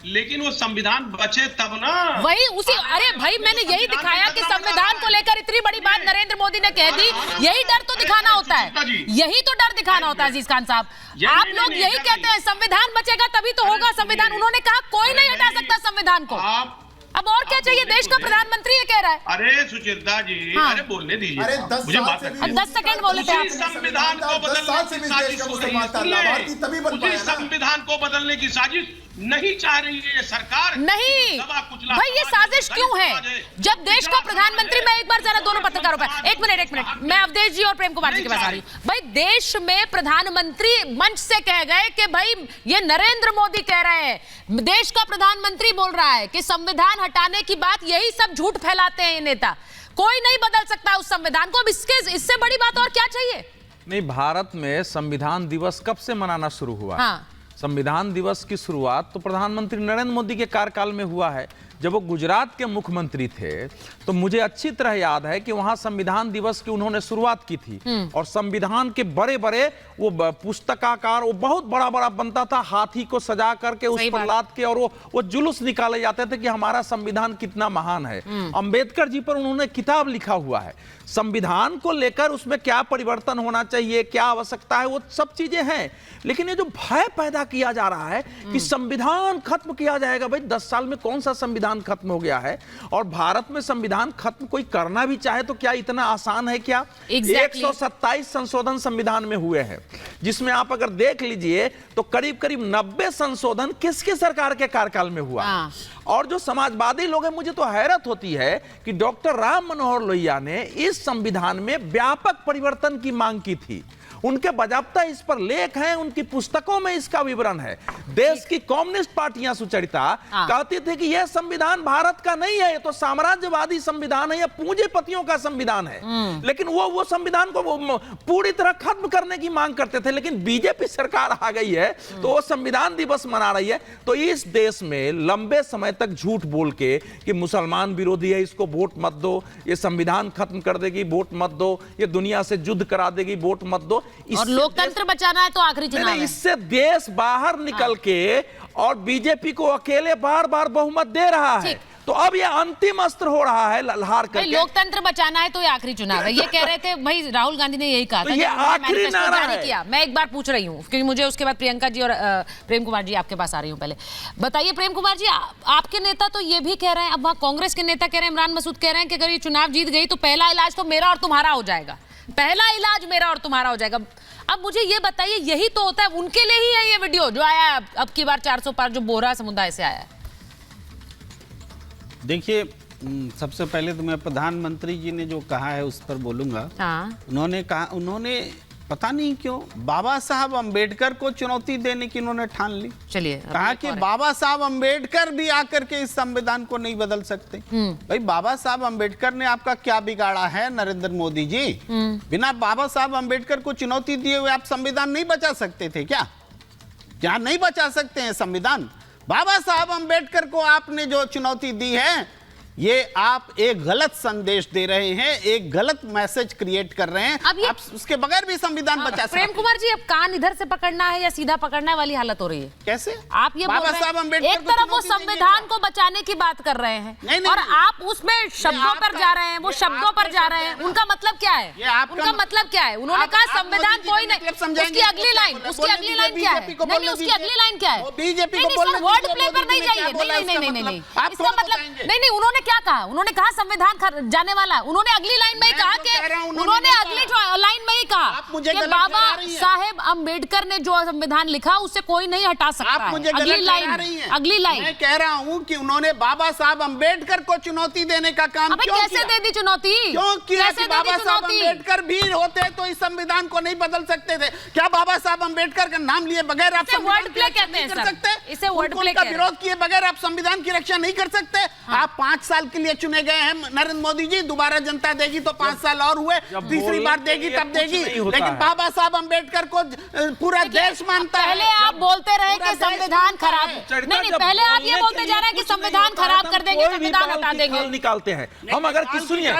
लेकिन वो संविधान बचे तब ना। वही उसी, अरे भाई मैंने यही दिखाया कि संविधान को लेकर इतनी बड़ी बात नरेंद्र मोदी ने कह दी, यही डर तो दिखाना होता है, यही तो डर दिखाना होता है अजीज खान साहब। आप लोग यही कहते हैं संविधान बचेगा तभी तो होगा संविधान, उन्होंने कहा कोई नहीं हटा सकता संविधान को। अब और क्या चाहिए, देश का प्रधानमंत्री ये कह रहा है। अरे सुचित्रा जी, अरे बोलने दीजिए, अरे मुझे बात करनी है। 10 सेकंड बोले थे आप। संविधान को बदलने की साजिश नहीं चाह रही है ये सरकार। नहीं भाई, ये साजिश क्यों है? जब देश का प्रधानमंत्री, मैं एक बार जरा दोनों पत्रकारों का एक मिनट मैं अवधेश जी और प्रेम कुमार जी के पास आ रही हूँ। भाई देश में प्रधानमंत्री मंच से कह गए कि भाई ये नरेंद्र मोदी कह रहे हैं, देश का प्रधानमंत्री बोल रहा है कि संविधान हटाने की बात, यही सब झूठ फैलाते हैं ये नेता, कोई नहीं बदल सकता उस संविधान को। अब इससे बड़ी बात और क्या चाहिए? नहीं, भारत में संविधान दिवस कब से मनाना शुरू हुआ? हाँ। संविधान दिवस की शुरुआत तो प्रधानमंत्री नरेंद्र मोदी के कार्यकाल में हुआ है। जब वो गुजरात के मुख्यमंत्री थे तो मुझे अच्छी तरह याद है कि वहां संविधान दिवस की उन्होंने शुरुआत की थी। और संविधान के बड़े बड़े वो पुस्तकाकार, वो बहुत बड़ा बड़ा बनता था, हाथी को सजा करके उस पर लाद के, और वो जुलूस निकाले जाते थे कि हमारा संविधान कितना महान है। अंबेडकर जी पर उन्होंने किताब लिखा हुआ है संविधान को लेकर, उसमें क्या परिवर्तन होना चाहिए, क्या आवश्यकता है, वो सब चीजें हैं। लेकिन ये जो भय पैदा किया जा रहा है कि संविधान खत्म किया जाएगा, भाई 10 साल में कौन सा संविधान खत्म हो गया है? और भारत में संविधान खत्म कोई करना भी चाहे तो क्या इतना आसान है क्या? 127 संशोधन संविधान में हुए हैं, जिसमें आप अगर देख लीजिए तो करीब करीब 90 संशोधन किसके सरकार के कार्यकाल में हुआ। और जो समाजवादी लोग हैं, मुझे तो हैरत होती है कि डॉक्टर राम मनोहर लोहिया ने इस संविधान में व्यापक परिवर्तन की मांग की थी। उनके बजाबता इस पर लेख हैं, उनकी पुस्तकों में इसका विवरण है। देश की कम्युनिस्ट पार्टियां सुचरिता कहती थी कि यह संविधान भारत का नहीं है, ये तो साम्राज्यवादी संविधान है, यह पूंजीपतियों का संविधान है। लेकिन वो संविधान को पूरी तरह खत्म करने की मांग करते थे। लेकिन बीजेपी सरकार आ गई है तो वो संविधान दिवस मना रही है। तो इस देश में लंबे समय तक झूठ बोल के कि मुसलमान विरोधी है, इसको वोट मत दो, ये संविधान खत्म कर देगी, वोट मत दो, ये दुनिया से युद्ध करा देगी, वोट मत दो, और लोकतंत्र बचाना है तो आखिरी चुनाव है। इससे देश बाहर निकल के और बीजेपी को अकेले बार बार बहुमत दे रहा है। तो अब ये अंतिम अस्त्र हो रहा है ललहार करके। लोकतंत्र बचाना है तो ये आखिरी चुनाव है, ये कह रहे थे भाई राहुल गांधी ने यही कहा था। ये आखिरी नारा है। किया। मैं एक बार पूछ रही हूँ क्योंकि मुझे उसके बाद प्रियंका जी और प्रेम कुमार जी आपके पास आ रही हूँ। पहले बताइए प्रेम कुमार जी, आपके नेता तो ये भी कह रहे हैं, अब वहाँ कांग्रेस के नेता कह रहे हैं, इमरान मसूद कह रहे हैं कि अगर ये चुनाव जीत गई तो पहला इलाज तो मेरा और तुम्हारा हो जाएगा, पहला इलाज मेरा और तुम्हारा हो जाएगा। अब मुझे ये बताइए, यही तो होता है, उनके लिए ही है ये वीडियो जो आया है अब की बार 400 पार जो बोहरा समुदाय से आया है? देखिए, सबसे पहले तो मैं प्रधानमंत्री जी ने जो कहा है उस पर बोलूंगा। उन्होंने कहा, उन्होंने पता नहीं क्यों बाबा साहब अंबेडकर को चुनौती देने की उन्होंने ठान ली। चलिए, कहा कि बाबा साहब अंबेडकर भी आकर के इस संविधान को नहीं बदल सकते। भाई बाबा साहब अंबेडकर ने आपका क्या बिगाड़ा है नरेंद्र मोदी जी? बिना बाबा साहब अंबेडकर को चुनौती दिए हुए आप संविधान नहीं बचा सकते थे क्या? क्या नहीं बचा सकते हैं संविधान? बाबा साहब अंबेडकर को आपने जो चुनौती दी है, ये आप एक गलत संदेश दे रहे हैं, एक गलत मैसेज क्रिएट कर रहे हैं। आप उसके बगैर भी संविधान बचा सकते हैं। प्रेम कुमार जी, अब कान इधर से पकड़ना है या सीधा पकड़ना वाली हालत हो रही है। कैसे? आप ये बाबा साहब अंबेडकर एक तरफ वो संविधान को बचाने की बात कर रहे हैं और आप उसमें शब्दों पर जा रहे हैं, वो शब्दों पर जा रहे हैं। उनका मतलब क्या है? उनका मतलब क्या है? उन्होंने कहा संविधान कोई नहीं, उसकी अगली लाइन क्या है? नहीं, उसकी अगली लाइन क्या है? बीजेपी वर्ड प्ले पर नहीं जाइए। नहीं, इसका मतलब नहीं, उन्होंने क्या कहा? उन्होंने कहा संविधान जाने वाला है। उन्होंने अगली लाइन में ही कहा कि उन्होंने अगली लाइन में ही कहा कि बाबा साहेब अंबेडकर ने जो संविधान लिखा उसे कोई नहीं हटा सकता है। अगली लाइन मैं कह रहा हूं कि उन्होंने बाबा साहब अंबेडकर को चुनौती देने का काम क्यों किया? कैसे दे दी चुनौती? क्यों किया? बाबा साहब अंबेडकर भी होते तो इस संविधान को नहीं बदल सकते थे क्या? बाबा साहब अंबेडकर का नाम लिए बगैर आप वर्ड प्ले कहते हैं, कर सकते? इसे वर्ड प्ले का विरोध किए बगैर आप संविधान की रक्षा नहीं कर सकते? आप 5 साल के लिए चुने गए हैं नरेंद्र मोदी जी। दोबारा जनता देगी तो 5 साल और हुए, तीसरी बार देगी तब देगी। लेकिन बाबा साहब अम्बेडकर को पूरा देश मानता है। पहले आप बोलते रहे कि संविधान खराब, नहीं, पहले आप ये बोलते जा रहे हैं कि संविधान खराब कर देंगे, संविधान हटा देंगे। निकालते हैं हम। अगर सुनिए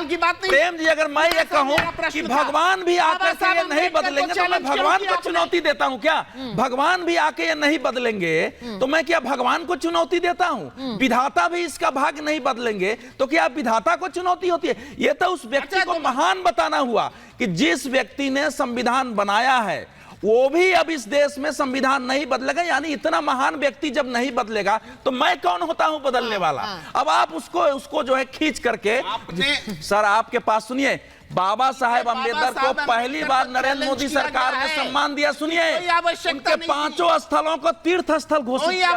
प्रेम जी, अगर मैं ये कहूं कि भगवान भी आकर के ये नहीं बदलेंगे तो मैं भगवान को चुनौती देता हूं क्या? भगवान भी आके ये नहीं बदलेंगे तो मैं क्या भगवान को चुनौती देता हूं? विधाता भी इसका भाग नहीं बदलेंगे तो क्या विधाता को चुनौती होती है? ये तो उस व्यक्ति को महान बताना हुआ कि जिस व्यक्ति ने संविधान बनाया है वो भी अब इस देश में संविधान नहीं बदलेगा। यानी इतना महान व्यक्ति जब नहीं बदलेगा तो मैं कौन होता हूं बदलने वाला? अब आप उसको जो है खींच करके सर, आपके पास सुनिए, बाबा साहेब अम्बेडकर को पहली बार नरेंद्र मोदी सरकार ने सम्मान दिया। सुनिए, उनके 5 स्थलों को तीर्थ स्थल घोषित किया।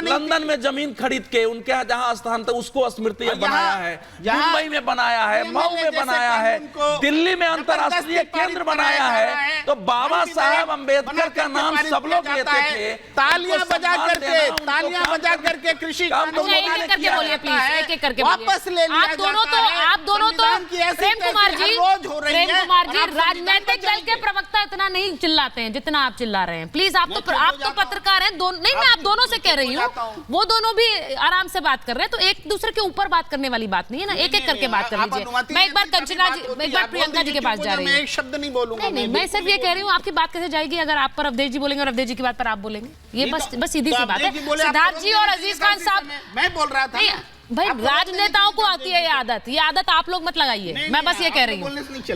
लंदन में जमीन खरीद के उनके जहां स्थान था उसको स्मृति बनाया है, मुंबई में बनाया है, मऊ में बनाया है, दिल्ली में अंतर्राष्ट्रीय केंद्र बनाया है। तो बाबा साहेब अम्बेडकर का नाम सब लोग लेते थे। तालियां बजा करके कृषि वापस ले लिया। आप दोनों तो प्रेम कुमार जी, राजनीतिक दल के प्रवक्ता इतना नहीं चिल्लाते हैं जितना आप चिल्ला रहे हैं। प्लीज, आप तो पत्रकार हैं। नहीं, मैं आप दोनों से कह रही हूँ, वो दोनों भी आराम से बात कर रहे हैं, तो एक दूसरे के ऊपर बात करने वाली बात नहीं है ना। एक एक करके बात कर लीजिए। मैं एक बार कंचना जी, एक बार प्रियंका जी के पास जा रही हूँ। एक शब्द नहीं बोलूंगा। नहीं, मैं सिर्फ ये कह रही हूँ, आपकी बात कैसे जाएगी अगर आप पर अवधेश जी बोलेंगे और अवधेश जी की बात पर आप बोलेंगे? ये बस सीधी सी बात है। सिद्धार्थ जी और अजीज खान साहब, मैं बोल रहा था भाई, राजनेताओं को आती है ये आदत आप लोग मत लगाइए। मैं बस ये कह रही हूँ।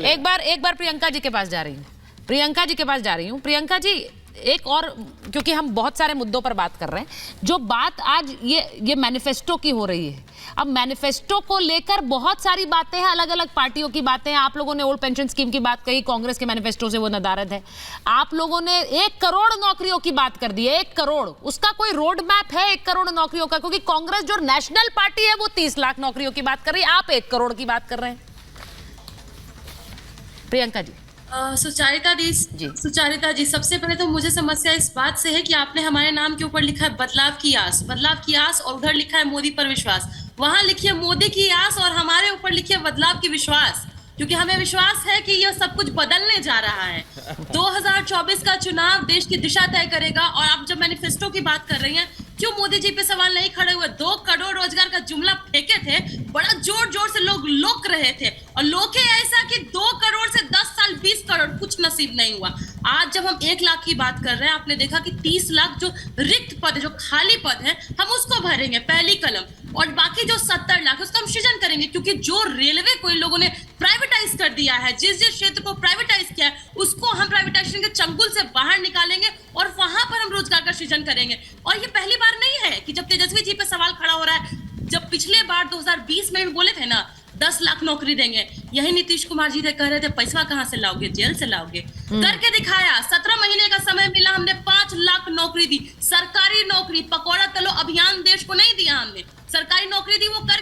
एक बार प्रियंका जी के पास जा रही हूँ। प्रियंका जी, एक और, क्योंकि हम बहुत सारे मुद्दों पर बात कर रहे हैं, जो बात आज ये मैनिफेस्टो की हो रही है। अब मैनिफेस्टो को लेकर बहुत सारी बातें हैं, अलग अलग पार्टियों की बातें हैं। आप लोगों ने ओल्ड पेंशन स्कीम की बात कही, कांग्रेस के मैनिफेस्टो से वो नदारद है। आप लोगों ने 1 करोड़ नौकरियों की बात कर दी है। 1 करोड़, उसका कोई रोड मैप है 1 करोड़ नौकरियों का? क्योंकि कांग्रेस जो नेशनल पार्टी है वो 30 लाख नौकरियों की बात कर रही है, आप 1 करोड़ की बात कर रहे हैं। प्रियंका जी। सुचारिता जी, सबसे पहले तो मुझे समस्या इस बात से है कि आपने हमारे नाम के ऊपर लिखा है बदलाव की आस, और उधर लिखा है मोदी पर विश्वास। वहां लिखिए मोदी की आस और हमारे ऊपर लिखिए बदलाव की विश्वास, क्योंकि हमें विश्वास है कि यह सब कुछ बदलने जा रहा है। 2024 का चुनाव देश की दिशा तय करेगा। और आप जब मैनिफेस्टो की बात कर रही हैं, क्यों मोदी जी पे सवाल नहीं खड़े हुए? 2 करोड़ रोजगार का जुमला फेंके थे, बड़ा जोर जोर से लोग लोक रहे थे, और लोके ऐसा कि 2 करोड़ से 10 साल 20 करोड़, कुछ नसीब नहीं हुआ। आज जब हम 1 लाख की बात कर रहे हैं, आपने देखा कि 30 लाख जो रिक्त पद है, जो खाली पद है, हम उसको भरेंगे पहली कलम, और बाकी जो 70 लाख उसका हम सृजन करेंगे। क्योंकि जो रेलवे को इन लोगों ने प्राइवेटाइज कर दिया है, जिस क्षेत्र को प्राइवेटाइज किया है, उसको हम प्राइवेटाइजेशन के चंगुल से बाहर निकालेंगे और वहां पर हम रोजगार का सृजन करेंगे। और ये पहली बार नहीं है कि जब तेजस्वी जी पे सवाल खड़ा हो रहा है। जब पिछले बार 2020 में भी बोले थे ना 10 लाख नौकरी देंगे, यही नीतीश कुमार जी कह रहे थे पैसा कहां से लाओगे? जेल से लाओगे। करके दिखाया। 17 महीने का समय मिला, हमने 5 लाख नौकरी दी, सरकारी नौकरी। पकौड़ा तलो अभियान देश को नहीं दिया हमने, सरकारी नौकरी दी, वो कर